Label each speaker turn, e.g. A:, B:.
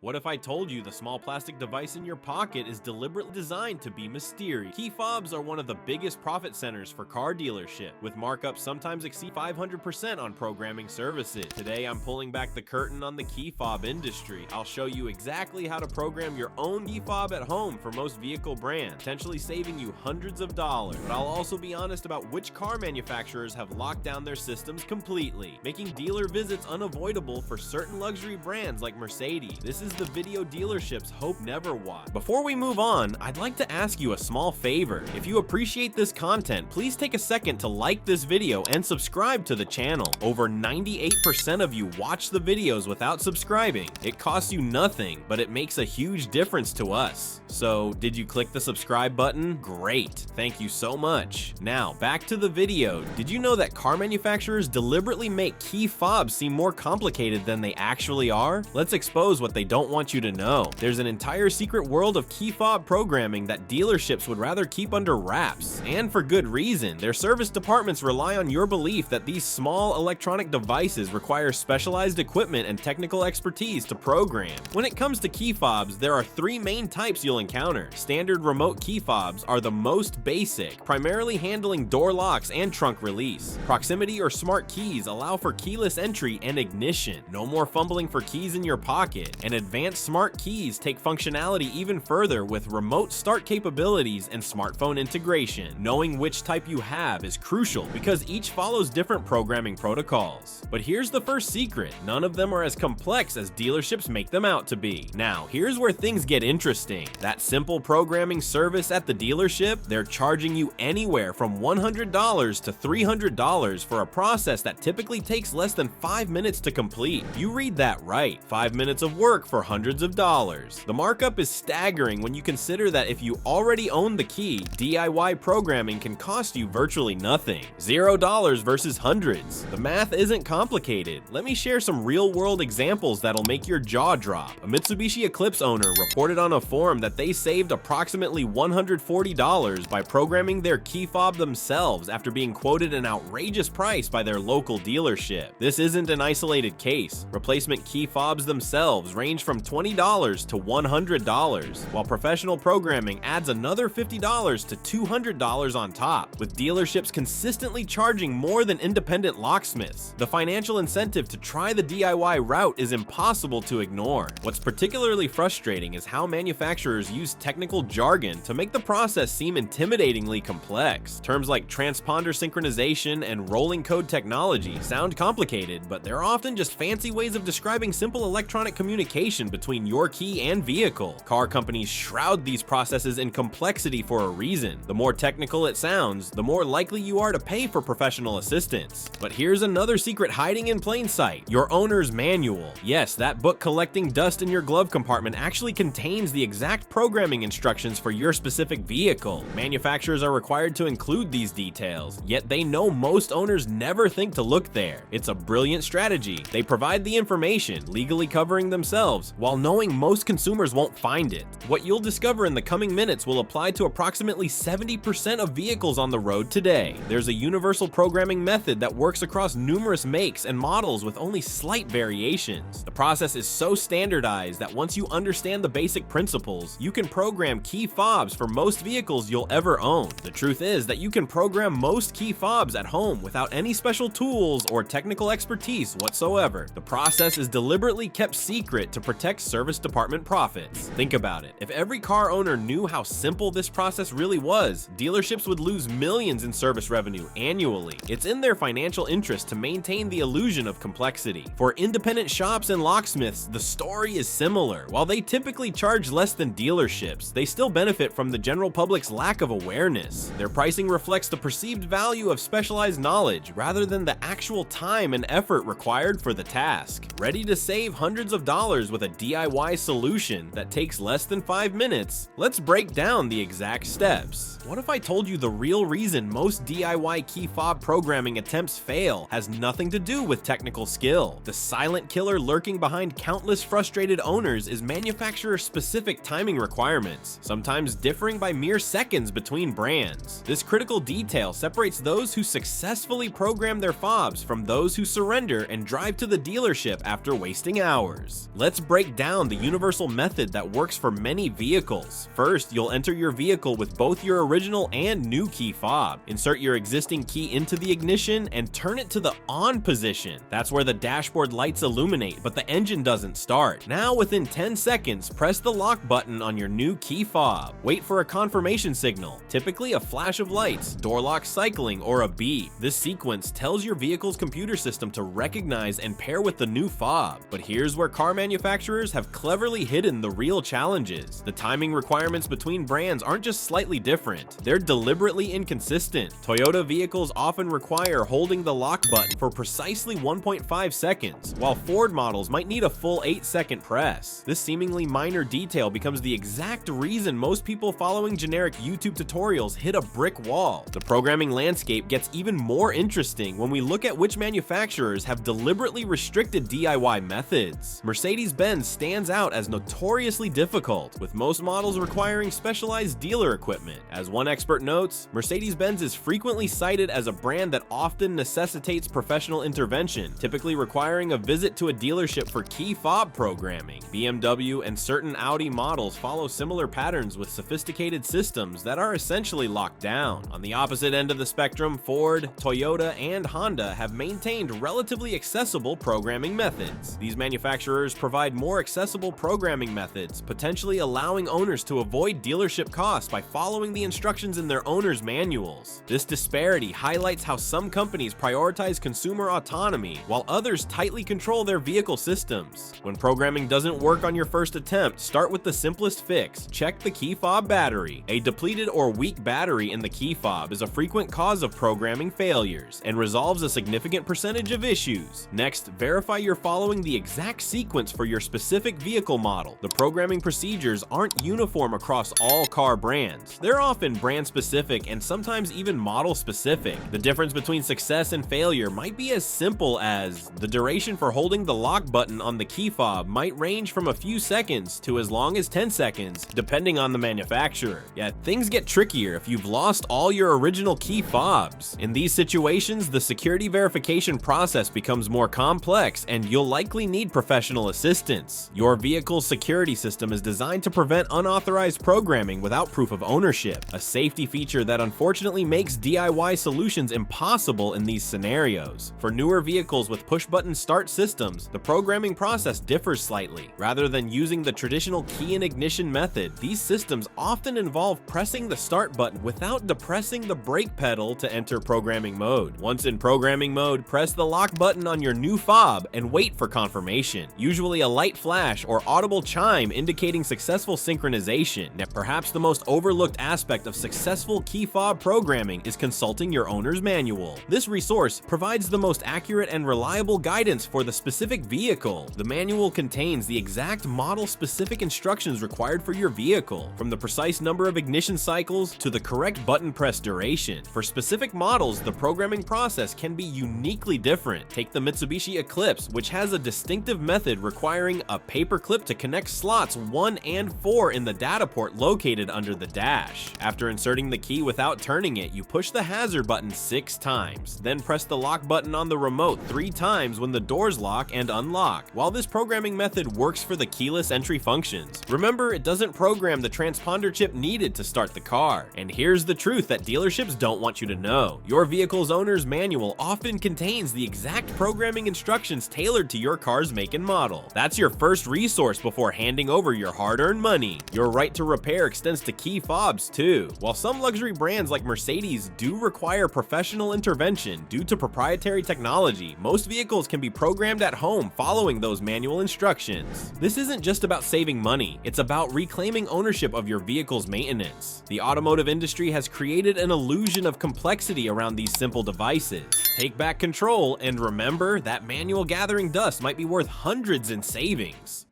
A: What if I told you the small plastic device in your pocket is deliberately designed to be mysterious? Key fobs are one of the biggest profit centers for car dealership, with markups sometimes exceed 500% on programming services. Today, I'm pulling back the curtain on the key fob industry. I'll show you exactly how to program your own key fob at home for most vehicle brands, potentially saving you hundreds of dollars. But I'll also be honest about which car manufacturers have locked down their systems completely, making dealer visits unavoidable for certain luxury brands like Mercedes. This is the video dealerships hope never watch. Before we move on, I'd like to ask you a small favor. If you appreciate this content, please take a second to like this video and subscribe to the channel. Over 98% of you watch the videos without subscribing. It costs you nothing, but it makes a huge difference to us. So, did you click the subscribe button? Great, thank you so much. Now, back to the video. Did you know that car manufacturers deliberately make key fobs seem more complicated than they actually are? Let's expose what they don't want you to know. There's an entire secret world of key fob programming that dealerships would rather keep under wraps, and for good reason. Their service departments rely on your belief that these small electronic devices require specialized equipment and technical expertise to program. When it comes to key fobs, there are three main types you'll encounter. Standard remote key fobs are the most basic, primarily handling door locks and trunk release. Proximity or smart keys allow for keyless entry and ignition. No more fumbling for keys in your pocket. And advanced smart keys take functionality even further with remote start capabilities and smartphone integration. Knowing which type you have is crucial because each follows different programming protocols. But here's the first secret: none of them are as complex as dealerships make them out to be. Now, here's where things get interesting. That simple programming service at the dealership, they're charging you anywhere from $100 to $300 for a process that typically takes less than 5 minutes to complete. You read that right, 5 minutes of work for hundreds of dollars. The markup is staggering when you consider that if you already own the key, DIY programming can cost you virtually nothing. $0 versus hundreds. The math isn't complicated. Let me share some real-world examples that'll make your jaw drop. A Mitsubishi Eclipse owner reported on a forum that they saved approximately $140 by programming their key fob themselves after being quoted an outrageous price by their local dealership. This isn't an isolated case. Replacement key fobs themselves range from $20 to $100, while professional programming adds another $50 to $200 on top, with dealerships consistently charging more than independent locksmiths. The financial incentive to try the DIY route is impossible to ignore. What's particularly frustrating is how manufacturers use technical jargon to make the process seem intimidatingly complex. Terms like transponder synchronization and rolling code technology sound complicated, but they're often just fancy ways of describing simple electronic communication between your key and vehicle. Car companies shroud these processes in complexity for a reason. The more technical it sounds, the more likely you are to pay for professional assistance. But here's another secret hiding in plain sight: your owner's manual. Yes, that book collecting dust in your glove compartment actually contains the exact programming instructions for your specific vehicle. Manufacturers are required to include these details, yet they know most owners never think to look there. It's a brilliant strategy. They provide the information, legally covering themselves, while knowing most consumers won't find it. What you'll discover in the coming minutes will apply to approximately 70% of vehicles on the road today. There's a universal programming method that works across numerous makes and models with only slight variations. The process is so standardized that once you understand the basic principles, you can program key fobs for most vehicles you'll ever own. The truth is that you can program most key fobs at home without any special tools or technical expertise whatsoever. The process is deliberately kept secret to protect service department profits. Think about it. If every car owner knew how simple this process really was, dealerships would lose millions in service revenue annually. It's in their financial interest to maintain the illusion of complexity. For independent shops and locksmiths, the story is similar. While they typically charge less than dealerships, they still benefit from the general public's lack of awareness. Their pricing reflects the perceived value of specialized knowledge rather than the actual time and effort required for the task. Ready to save hundreds of dollars with a DIY solution that takes less than 5 minutes? Let's break down the exact steps. What if I told you the real reason most DIY key fob programming attempts fail has nothing to do with technical skill? The silent killer lurking behind countless frustrated owners is manufacturer-specific timing requirements, sometimes differing by mere seconds between brands. This critical detail separates those who successfully program their fobs from those who surrender and drive to the dealership after wasting hours. Let's break down the universal method that works for many vehicles. First, you'll enter your vehicle with both your original and new key fob. Insert your existing key into the ignition and turn it to the on position. That's where the dashboard lights illuminate, but the engine doesn't start. Now, within 10 seconds, press the lock button on your new key fob. Wait for a confirmation signal, typically a flash of lights, door lock cycling, or a beep. This sequence tells your vehicle's computer system to recognize and pair with the new fob. But here's where car manufacturers have cleverly hidden the real challenges. The timing requirements between brands aren't just slightly different, they're deliberately inconsistent. Toyota vehicles often require holding the lock button for precisely 1.5 seconds, while Ford models might need a full 8-second press. This seemingly minor detail becomes the exact reason most people following generic YouTube tutorials hit a brick wall. The programming landscape gets even more interesting when we look at which manufacturers have deliberately restricted DIY methods. Mercedes-Benz stands out as notoriously difficult, with most models requiring specialized dealer equipment. As one expert notes, Mercedes-Benz is frequently cited as a brand that often necessitates professional intervention, typically requiring a visit to a dealership for key fob programming. BMW and certain Audi models follow similar patterns with sophisticated systems that are essentially locked down. On the opposite end of the spectrum, Ford, Toyota, and Honda have maintained relatively accessible programming methods. These manufacturers provide more accessible programming methods, potentially allowing owners to avoid dealership costs by following the instructions in their owner's manuals. This disparity highlights how some companies prioritize consumer autonomy, while others tightly control their vehicle systems. When programming doesn't work on your first attempt, start with the simplest fix: check the key fob battery. A depleted or weak battery in the key fob is a frequent cause of programming failures and resolves a significant percentage of issues. Next, verify you're following the exact sequence for your specific vehicle model. The programming procedures aren't uniform across all car brands. They're often brand specific and sometimes even model specific. The difference between success and failure might be as simple as the duration for holding the lock button on the key fob might range from a few seconds to as long as 10 seconds, depending on the manufacturer. Yet things get trickier if you've lost all your original key fobs. In these situations, the security verification process becomes more complex and you'll likely need professional assistance. Your vehicle's security system is designed to prevent unauthorized programming without proof of ownership, a safety feature that unfortunately makes DIY solutions impossible in these scenarios. For newer vehicles with push-button start systems, the programming process differs slightly. Rather than using the traditional key and ignition method, these systems often involve pressing the start button without depressing the brake pedal to enter programming mode. Once in programming mode, press the lock button on your new fob and wait for confirmation. Usually a light flash or audible chime indicating successful synchronization. Now, perhaps the most overlooked aspect of successful key fob programming is consulting your owner's manual. This resource provides the most accurate and reliable guidance for the specific vehicle. The manual contains the exact model-specific instructions required for your vehicle, from the precise number of ignition cycles to the correct button press duration. For specific models, the programming process can be uniquely different. Take the Mitsubishi Eclipse, which has a distinctive method requiring a paper clip to connect slots 1 and 4 in the data port located under the dash. After inserting the key without turning it, you push the hazard button 6 times, then press the lock button on the remote 3 times when the doors lock and unlock. While this programming method works for the keyless entry functions, remember it doesn't program the transponder chip needed to start the car. And here's the truth that dealerships don't want you to know. Your vehicle's owner's manual often contains the exact programming instructions tailored to your car's make and model. That's your first resource before handing over your hard-earned money. Your right to repair extends to key fobs too. While some luxury brands like Mercedes do require professional intervention due to proprietary technology, most vehicles can be programmed at home following those manual instructions. This isn't just about saving money, it's about reclaiming ownership of your vehicle's maintenance. The automotive industry has created an illusion of complexity around these simple devices. Take back control and remember that manual gathering dust might be worth hundreds in savings.